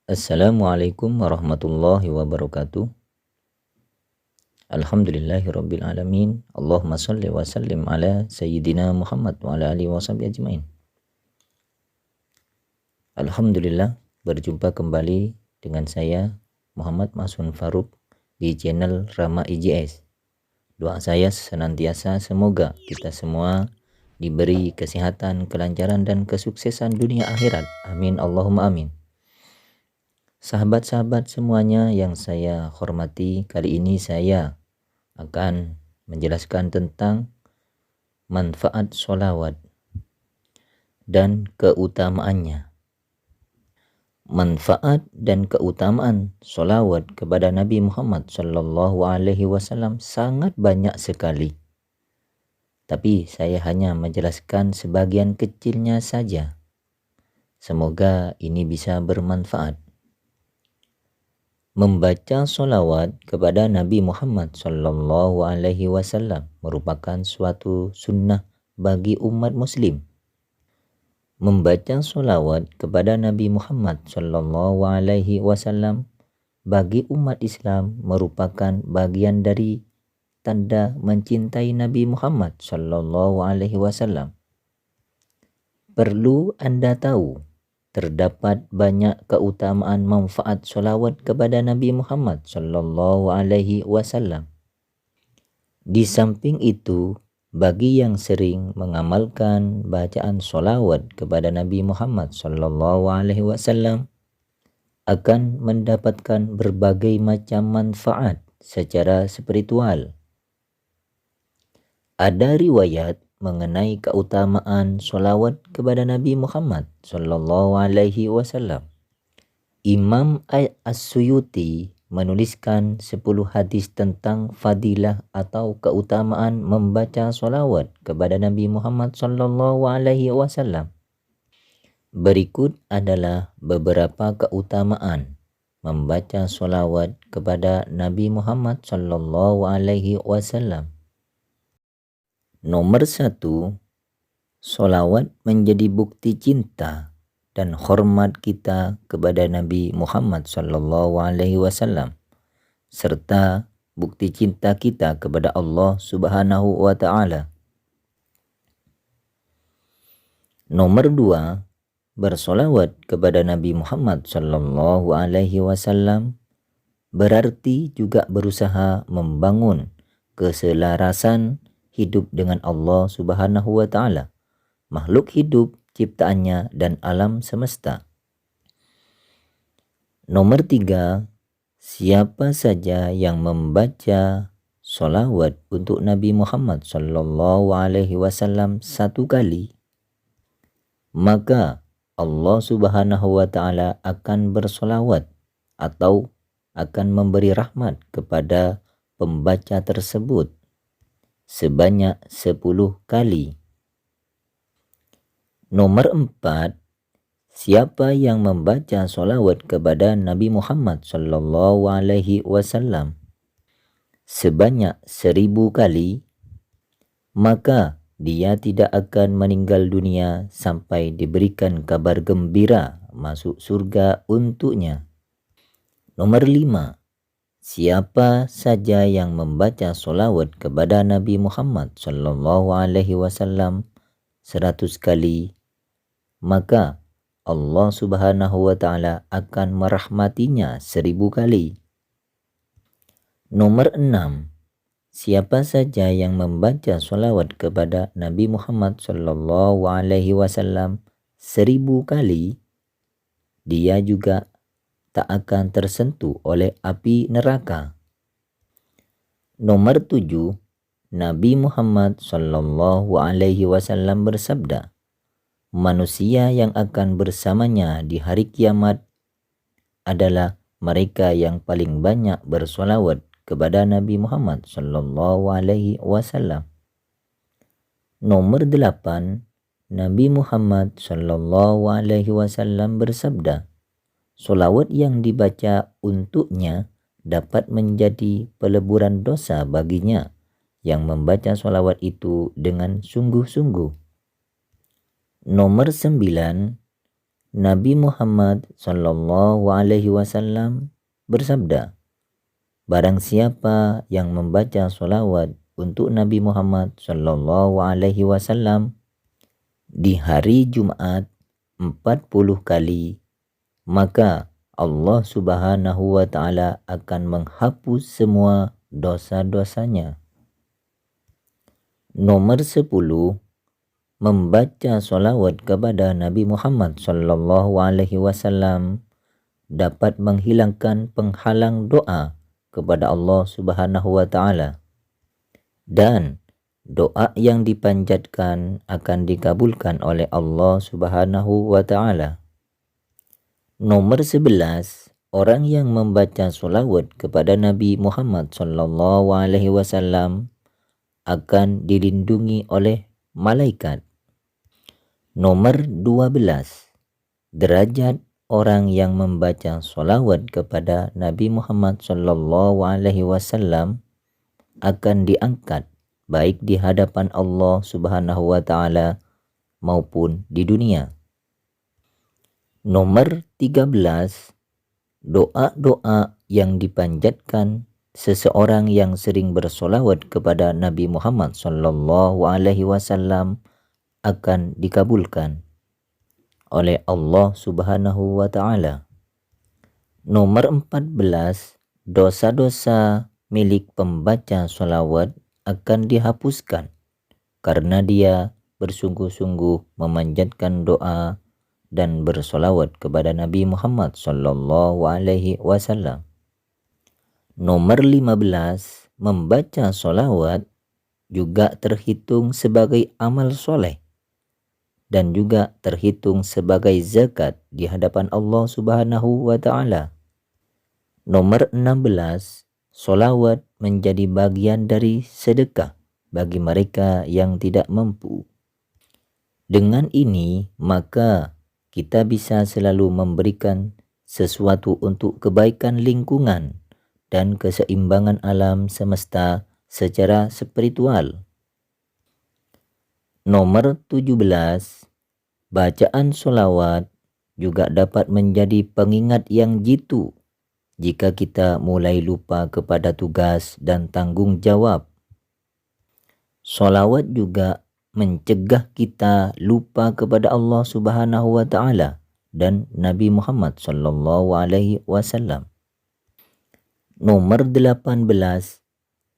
Assalamualaikum warahmatullahi wabarakatuh. Alhamdulillahirabbil alamin. Allahumma shalli wa sallim ala sayyidina Muhammad wa ala alihi washabihi ajmain. Alhamdulillah, berjumpa kembali dengan saya Muhammad Masun Faruk di channel Rama IJS. Doa saya senantiasa semoga kita semua diberi kesehatan, kelancaran dan kesuksesan dunia akhirat. Amin Allahumma amin. Sahabat-sahabat semuanya yang saya hormati, kali ini saya akan menjelaskan tentang manfaat sholawat dan keutamaannya. Manfaat dan keutamaan sholawat kepada Nabi Muhammad Sallallahu Alaihi Wasallam sangat banyak sekali. Tapi saya hanya menjelaskan sebagian kecilnya saja. Semoga ini bisa bermanfaat. Membaca sholawat kepada Nabi Muhammad Sallallahu Alaihi Wasallam merupakan suatu sunnah bagi umat muslim. Membaca sholawat kepada Nabi Muhammad Sallallahu Alaihi Wasallam bagi umat Islam merupakan bagian dari tanda mencintai Nabi Muhammad Sallallahu Alaihi Wasallam. Perlu Anda tahu, terdapat banyak keutamaan manfaat sholawat kepada Nabi Muhammad Sallallahu Alaihi Wasallam. Di samping itu, bagi yang sering mengamalkan bacaan sholawat kepada Nabi Muhammad Sallallahu Alaihi Wasallam akan mendapatkan berbagai macam manfaat secara spiritual. Ada riwayat mengenai keutamaan sholawat kepada Nabi Muhammad Sallallahu Alaihi Wasallam. Imam As-Suyuti menuliskan 10 hadis tentang fadilah atau keutamaan membaca sholawat kepada Nabi Muhammad Sallallahu Alaihi Wasallam. Berikut adalah beberapa keutamaan membaca sholawat kepada Nabi Muhammad Sallallahu Alaihi Wasallam. Nomor 1, sholawat menjadi bukti cinta dan hormat kita kepada Nabi Muhammad Sallallahu Alaihi Wasallam serta bukti cinta kita kepada Allah Subhanahu wa Ta'ala. Nomor 2, bersolawat kepada Nabi Muhammad Sallallahu Alaihi Wasallam berarti juga berusaha membangun keselarasan hidup dengan Allah Subhanahu wa Ta'ala, makhluk hidup ciptaannya dan alam semesta. Nomor 3, siapa saja yang membaca sholawat untuk Nabi Muhammad Sallallahu Alaihi Wasallam 1 kali, maka Allah Subhanahu wa Ta'ala akan bersolawat atau akan memberi rahmat kepada pembaca tersebut sebanyak 10 kali. Nomor 4, siapa yang membaca sholawat kepada Nabi Muhammad Sallallahu Alaihi Wasallam sebanyak 1000 kali, maka dia tidak akan meninggal dunia sampai diberikan kabar gembira masuk surga untuknya. Nomor 5, siapa saja yang membaca sholawat kepada Nabi Muhammad Sallallahu Alaihi Wasallam 100 kali, maka Allah Subhanahu wa Ta'ala akan merahmatinya 1000 kali. Nomor 6, siapa saja yang membaca sholawat kepada Nabi Muhammad Sallallahu Alaihi Wasallam 1000 kali, dia juga tak akan tersentuh oleh api neraka. Nomor 7, Nabi Muhammad Sallallahu Alaihi Wasallam bersabda, manusia yang akan bersamanya di hari kiamat adalah mereka yang paling banyak bersolawat kepada Nabi Muhammad Sallallahu Alaihi Wasallam. Nomor 8, Nabi Muhammad Sallallahu Alaihi Wasallam bersabda, solawat yang dibaca untuknya dapat menjadi peleburan dosa baginya yang membaca solawat itu dengan sungguh-sungguh. Nomor 9, Nabi Muhammad Sallallahu Alaihi Wasallam bersabda, barang siapa yang membaca sholawat untuk Nabi Muhammad Sallallahu Alaihi Wasallam di hari Jumat 40 kali, maka Allah Subhanahu wa Ta'ala akan menghapus semua dosa-dosanya. Nomor 10, membaca sholawat kepada Nabi Muhammad Sallallahu Alaihi Wasallam dapat menghilangkan penghalang doa kepada Allah Subhanahu wa Ta'ala, dan doa yang dipanjatkan akan dikabulkan oleh Allah Subhanahu wa Ta'ala. Nomor 11, orang yang membaca sholawat kepada Nabi Muhammad Sallallahu Alaihi Wasallam akan dilindungi oleh malaikat. Nomor 12, derajat orang yang membaca sholawat kepada Nabi Muhammad Sallallahu Alaihi Wasallam akan diangkat baik di hadapan Allah Subhanahu wa Ta'ala maupun di dunia. Nomor 13, doa-doa yang dipanjatkan seseorang yang sering bersolawat kepada Nabi Muhammad Sallallahu Alaihi Wasallam akan dikabulkan oleh Allah Subhanahu wa Ta'ala. Nomor 14, dosa-dosa milik pembaca sholawat akan dihapuskan karena dia bersungguh-sungguh memanjatkan doa dan bersolawat kepada Nabi Muhammad Sallallahu Alaihi Wasallam. Nomor 15, membaca solawat juga terhitung sebagai amal soleh dan juga terhitung sebagai zakat di hadapan Allah Subhanahu wa Ta'ala. Nomor 16, solawat menjadi bagian dari sedekah bagi mereka yang tidak mampu. Dengan ini, maka kita bisa selalu memberikan sesuatu untuk kebaikan lingkungan dan keseimbangan alam semesta secara spiritual. Nomor 17, bacaan sholawat juga dapat menjadi pengingat yang jitu jika kita mulai lupa kepada tugas dan tanggung jawab. Sholawat juga mencegah kita lupa kepada Allah Subhanahu wa Ta'ala dan Nabi Muhammad Sallallahu Alaihi Wasallam. Nomor 18,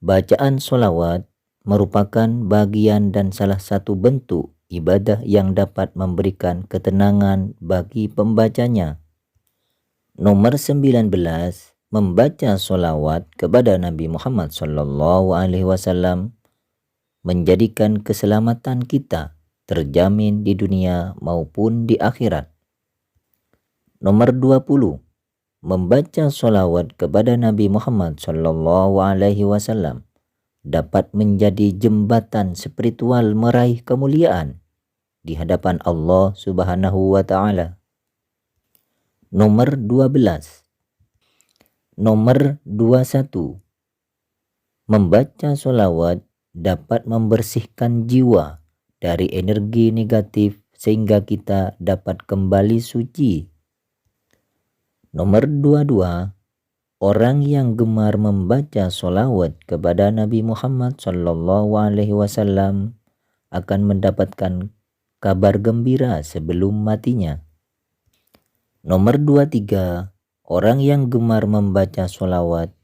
bacaan sholawat merupakan bagian dan salah satu bentuk ibadah yang dapat memberikan ketenangan bagi pembacanya. Nomor 19, membaca sholawat kepada Nabi Muhammad Sallallahu Alaihi Wasallam menjadikan keselamatan kita terjamin di dunia maupun di akhirat. Nomor 20, membaca sholawat kepada Nabi Muhammad Sallallahu Alaihi Wasallam dapat menjadi jembatan spiritual meraih kemuliaan di hadapan Allah Subhanahu wa Ta'ala. Nomor 12, nomor 21, membaca sholawat dapat membersihkan jiwa dari energi negatif sehingga kita dapat kembali suci. Nomor 22, orang yang gemar membaca sholawat kepada Nabi Muhammad Sallallahu Alaihi Wasallam akan mendapatkan kabar gembira sebelum matinya. Nomor 23, orang yang gemar membaca sholawat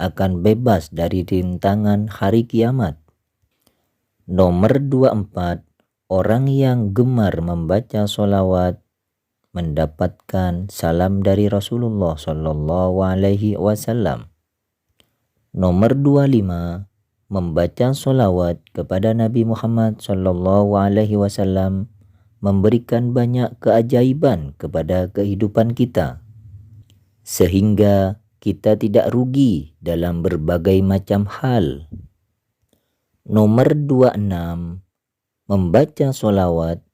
akan bebas dari rintangan hari kiamat. Nomor 24, orang yang gemar membaca sholawat mendapatkan salam dari Rasulullah Sallallahu Alaihi Wasallam. Nomor 25, membaca sholawat kepada Nabi Muhammad Sallallahu Alaihi Wasallam memberikan banyak keajaiban kepada kehidupan kita, sehingga kita tidak rugi dalam berbagai macam hal. Nomor 26, membaca sholawat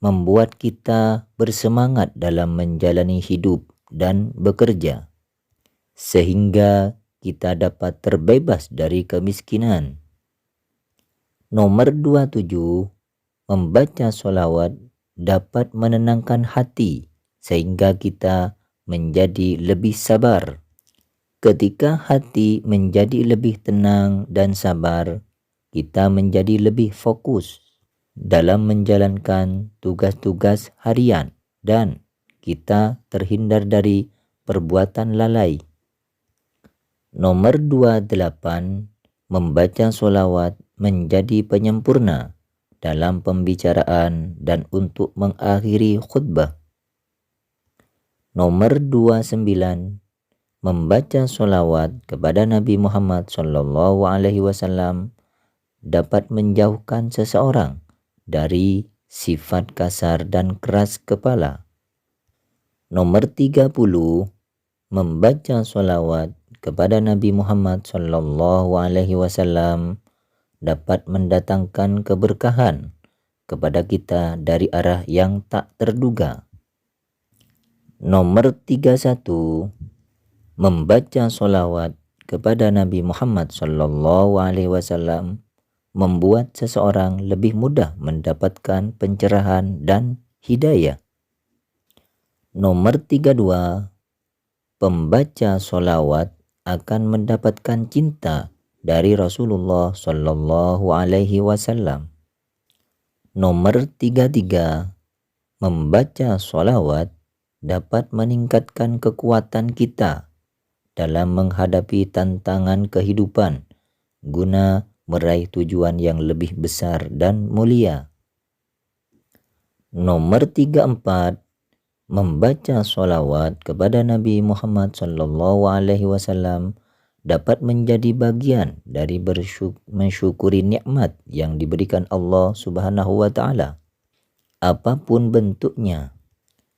membuat kita bersemangat dalam menjalani hidup dan bekerja, sehingga kita dapat terbebas dari kemiskinan. Nomor 27, membaca sholawat dapat menenangkan hati sehingga kita menjadi lebih sabar. Ketika hati menjadi lebih tenang dan sabar, kita menjadi lebih fokus dalam menjalankan tugas-tugas harian dan kita terhindar dari perbuatan lalai. Nomor 28, membaca sholawat menjadi penyempurna dalam pembicaraan dan untuk mengakhiri khutbah. Nomor 29, membaca sholawat kepada Nabi Muhammad SAW dapat menjauhkan seseorang dari sifat kasar dan keras kepala. Nomor 30, membaca sholawat kepada Nabi Muhammad SAW dapat mendatangkan keberkahan kepada kita dari arah yang tak terduga. Nomor 31, membaca sholawat kepada Nabi Muhammad SAW membuat seseorang lebih mudah mendapatkan pencerahan dan hidayah. Nomor 32, pembaca sholawat akan mendapatkan cinta dari Rasulullah SAW. Nomor 33, membaca sholawat dapat meningkatkan kekuatan kita dalam menghadapi tantangan kehidupan guna meraih tujuan yang lebih besar dan mulia. Nomor 34, membaca sholawat kepada Nabi Muhammad SAW dapat menjadi bagian dari mensyukuri nikmat yang diberikan Allah Subhanahu wa Ta'ala, apapun bentuknya.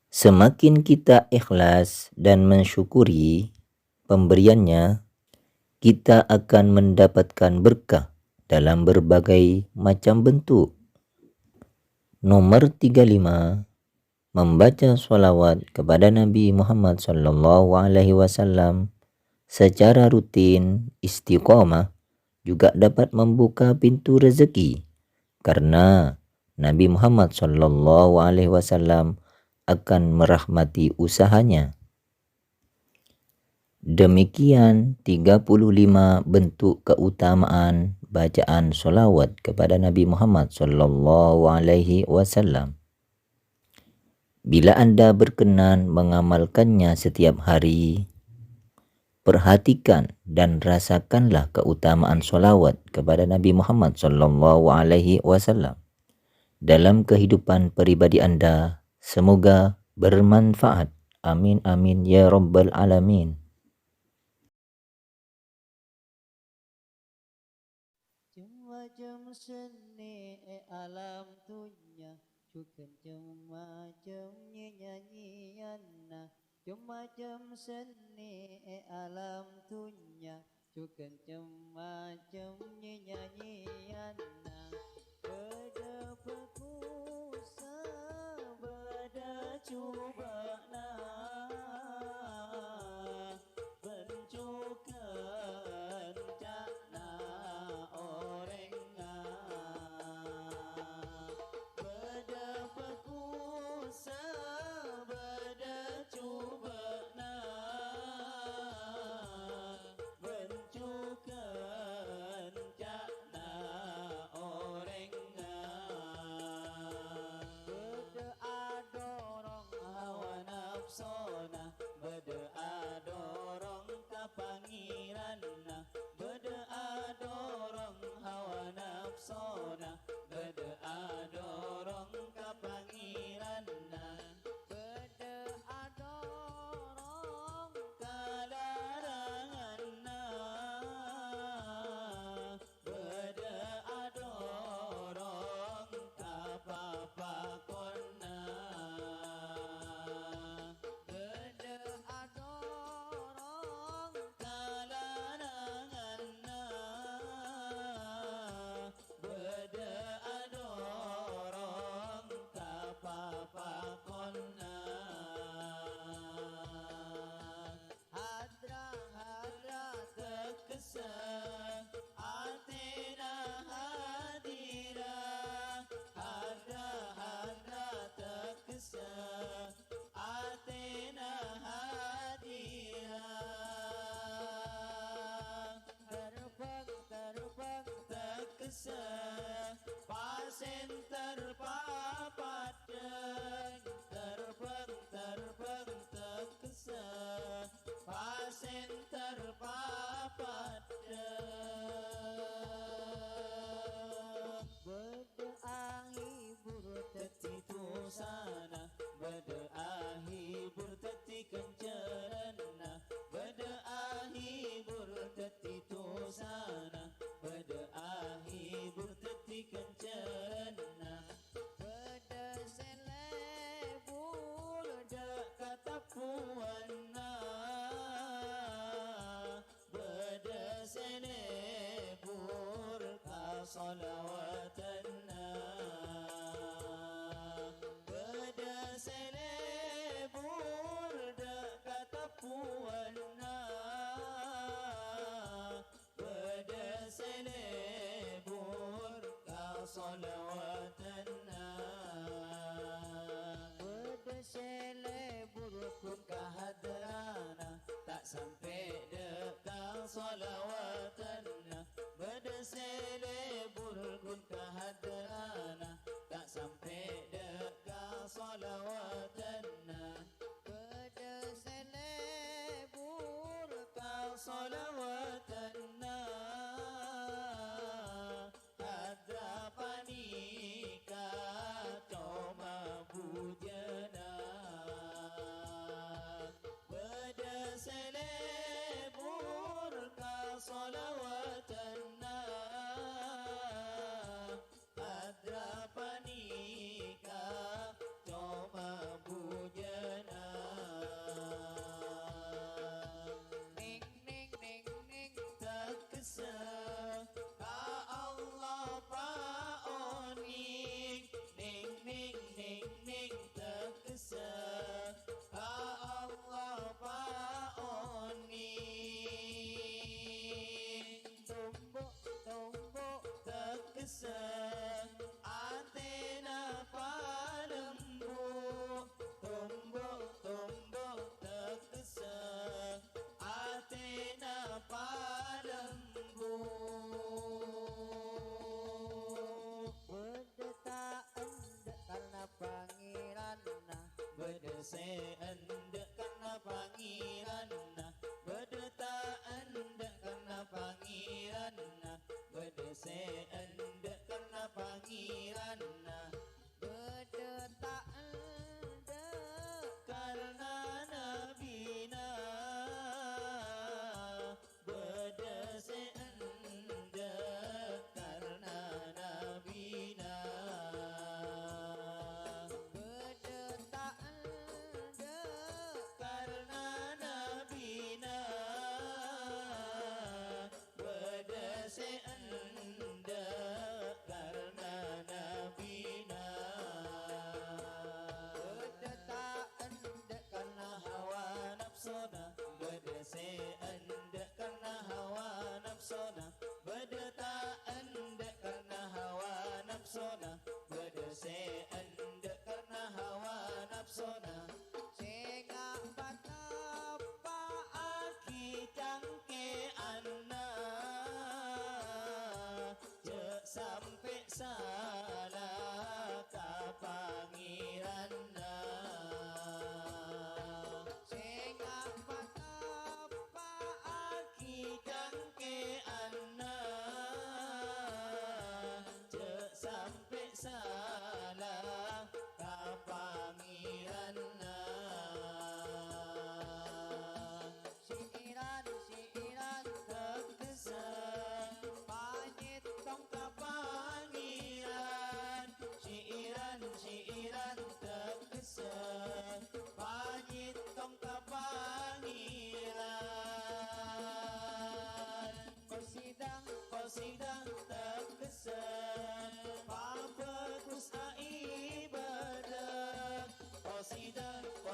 Semakin kita ikhlas dan mensyukuri pemberiannya, kita akan mendapatkan berkah dalam berbagai macam bentuk. Nomor 35, membaca sholawat kepada Nabi Muhammad SAW secara rutin istiqomah juga dapat membuka pintu rezeki, karena Nabi Muhammad SAW akan merahmati usahanya. Demikian 35 bentuk keutamaan bacaan sholawat kepada Nabi Muhammad SAW. Bila Anda berkenan mengamalkannya setiap hari, perhatikan dan rasakanlah keutamaan sholawat kepada Nabi Muhammad SAW dalam kehidupan pribadi Anda. Semoga bermanfaat. Amin amin ya rabbal alamin. Macam seni alam tunya, bukan macam nyanyian. Macam seni alam tunya, bukan macam nyanyian. Berdepaku sabada cuba bencukan cakna orang berdepaku sabada cuba bencukan cakna orang berde adorong hawa nafsona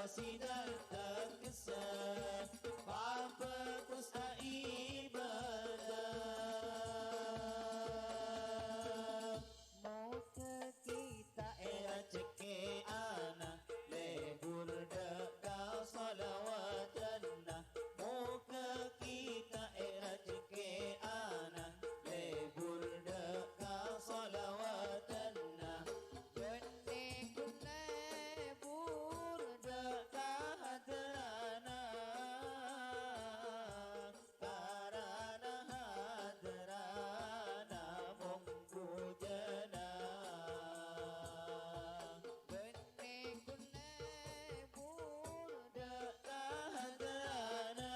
قصيدتك كسر بعفك ibadah Moga kita era ceke ana lebur dekal salawatana moga kita era ceke ana lebur dekal salawatana Jene kune burda dekal hadrana karana hadrana mongkujana Jene kune burda hadrana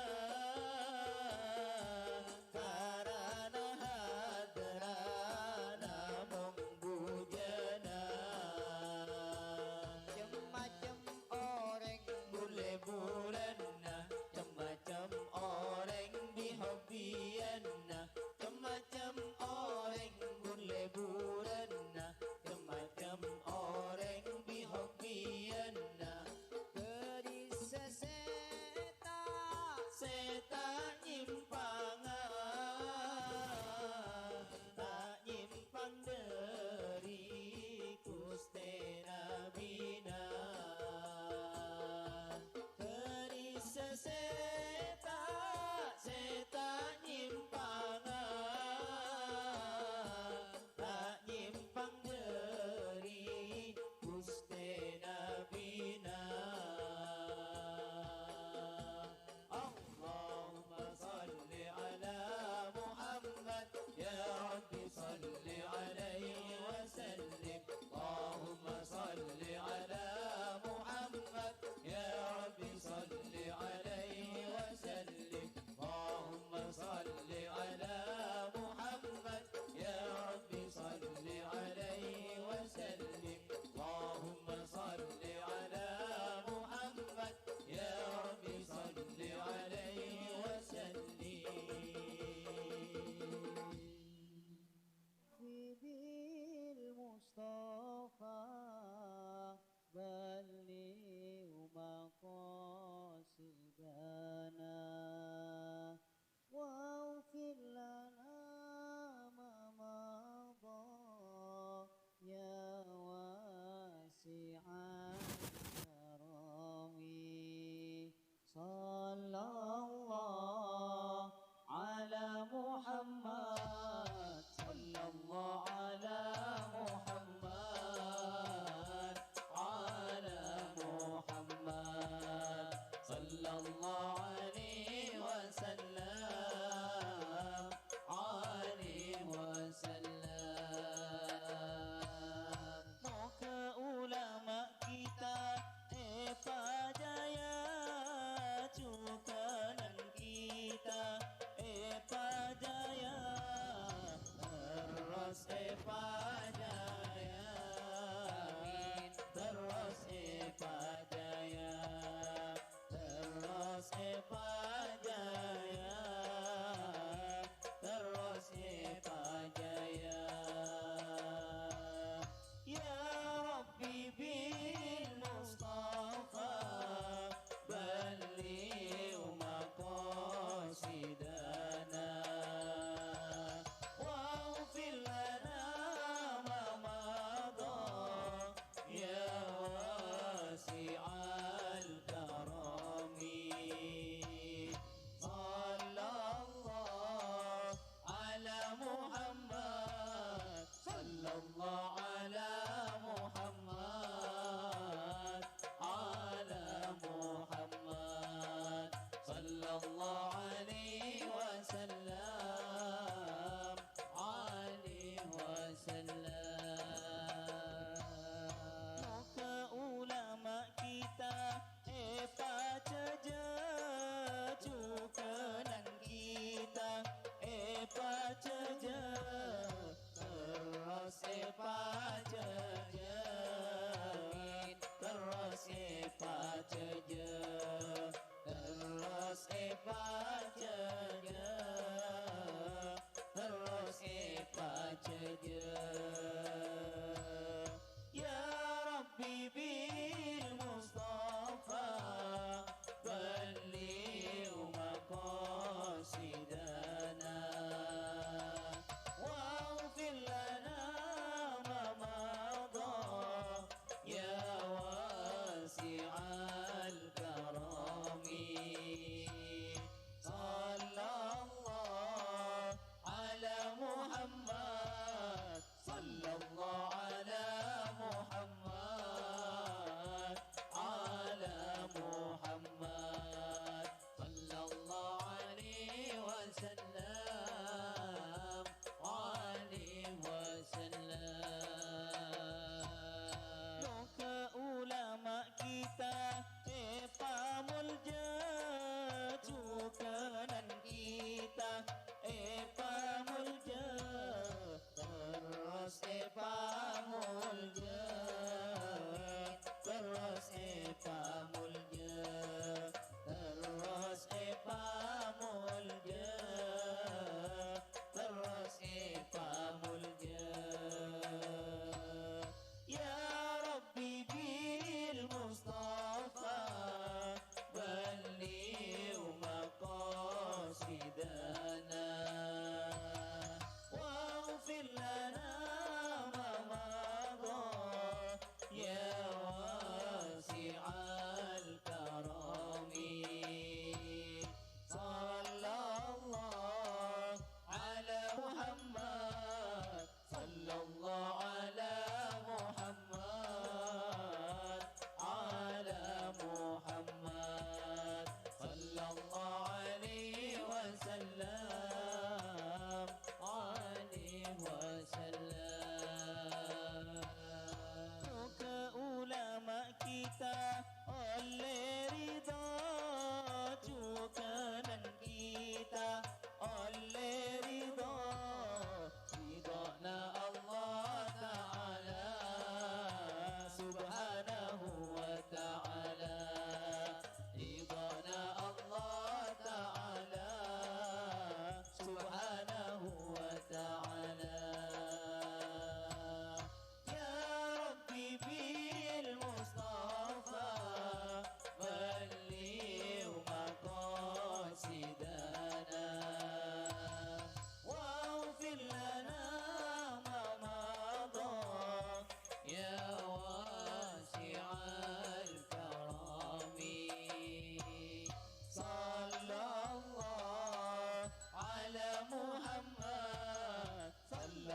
karana hadrana mongkujana Macam-macam orang Bule-bulanna macam-macam orang dihobianna macam-macam orang bule-bulanna macam-macam orang dihobianna Geris seseta setan nyimpangan tak nyimpang dari Gusti Nabina dari setan nyimpangan tak nyimpang dari Gusti Nabina Allahumma salli ala Muhammad ya Rabbi salli alaihi wa sallim Allahumma salli ala Muhammad ya Rabbi salli alaihi wa sallim Allahumma salli ala Muhammad ya Rabbi salli alaihi wa sallim Allahumma salli ala Muhammad ya Rabbi salli alaihi wa sallim Bibil Mustafa Balik maqasidana Waghfir lana ma madha Ya wasi'an karami Sallallahu ala Muhammad Sallallahu ala Muhammad ala Muhammad sallallahu alaihi wasallam alaihi wasallam moga ulama kita Eva Jaya cukanan kita Eva Jaya terus Eva Jaya terus Eva Jaya terus Eva Jaya terus Eva Jaya Ya Rabbi bil Mustafa balligh maqasidana واغفر لنا ما مضى يا واسع الكرم صلى الله على محمد صلى الله على محمد على محمد صلى الله عليه وسلم عليه وسلم Moga ulama kita baca jukenan kita baca terus baca terus baca terus baca terus baca Ya Rabbi bil Mustafa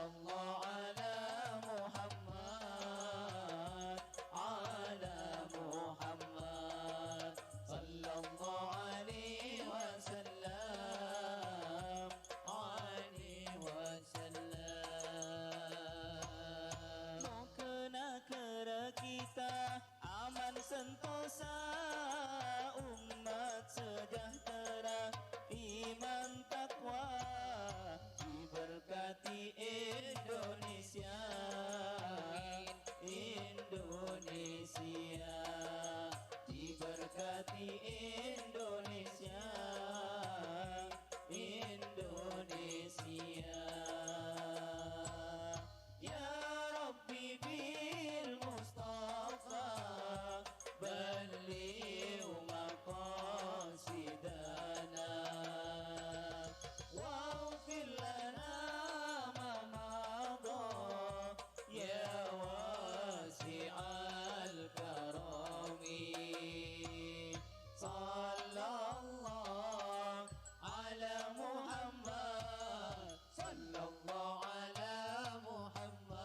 الله على محمد على محمد صلى الله عليه وسلم عليه وسلم. Moga negara kita aman sentosa, umat sejahtera, iman takwa, diberkati Indonesia, Indonesia, diberkati Indonesia, Indonesia. Ya Rabbi bil Mustafa بلغ مقاصدنا واغفر لنا ما مضى يا واسع الكرم. صلى الله على محمد صلى الله على محمد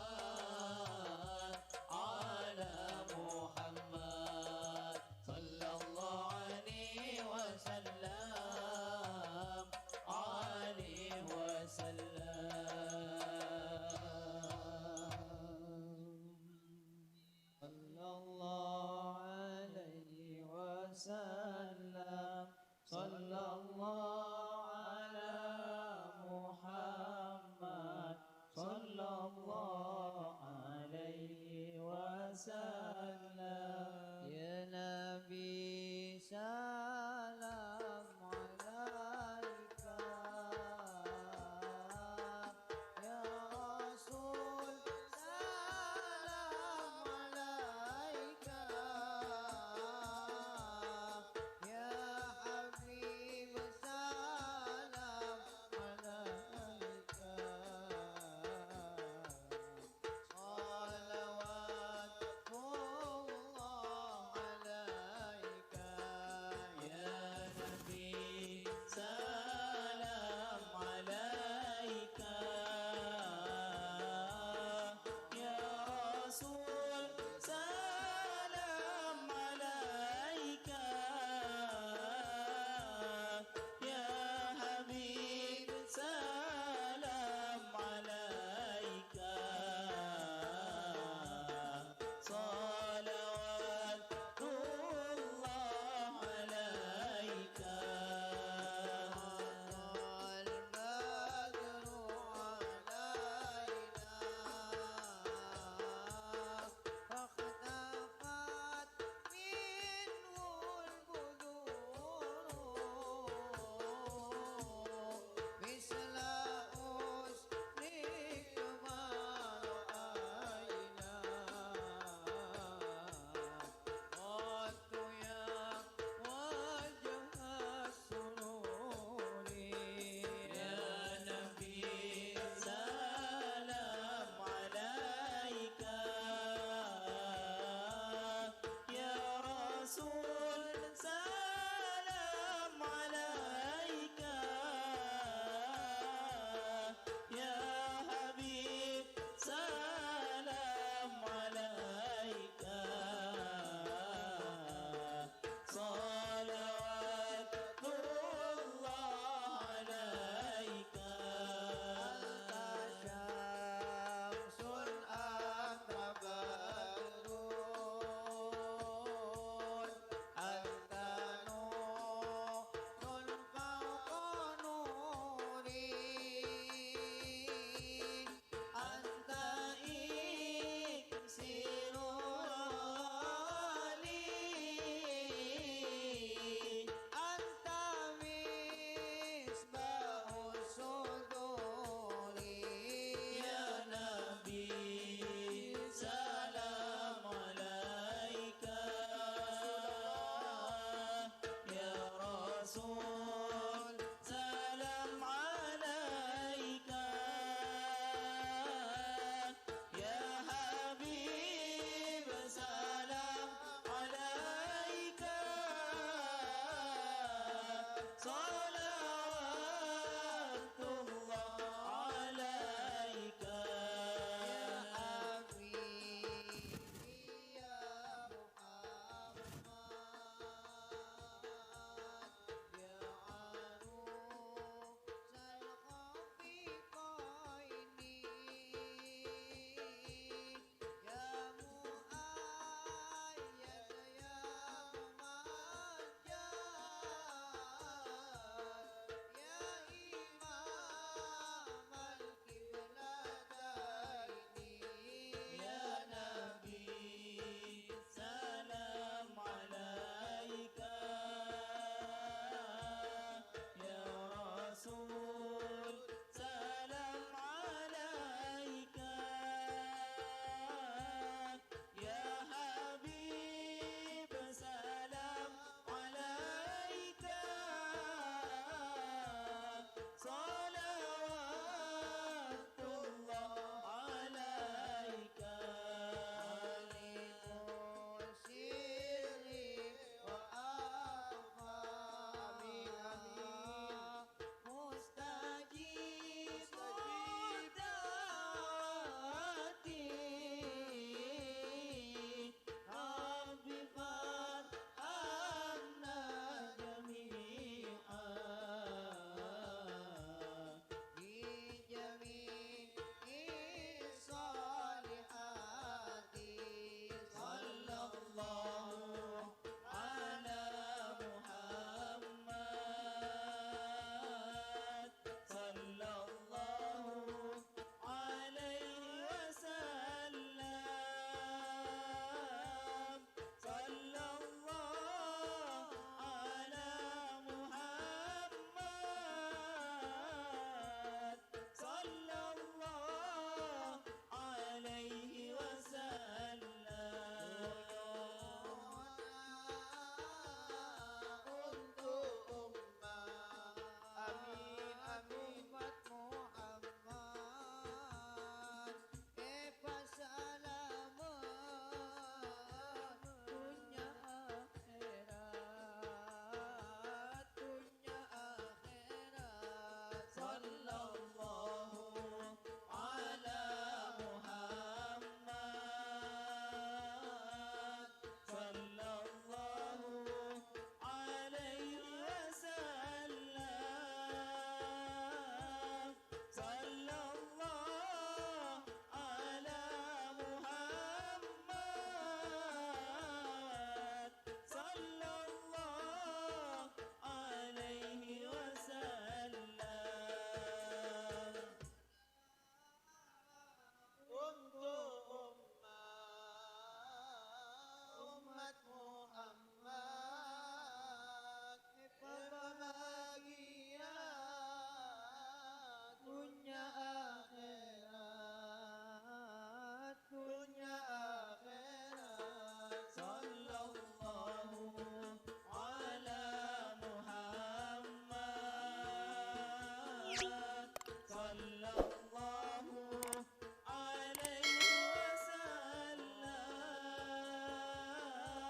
على محمد صلى الله عليه وسلم عليه وسلم. صلى الله عليه وسلم صلى الله على محمد صلى الله عليه وسلم. يا نبي سلام عليك يا رسول سلام عليك يا حبيب سلام عليك صلوات الله عليك يا نبي سلام عليك يا رسول سلام عليك يا حبيب سلام عليك صلوات الله عليك. البدر علينا فاختفت منه البدور مثل حسنك ما رأينا قدت يا وجه السرور يا نبي سلام عليك يا رسول سلام عليك يا حبيب سلام عليك صلوات الله عليك. شمس أنت بدر أنت نور فوق نوري أنت إكسير لي أنت مصباح الصدور يا نبي سلام عليك يا رسول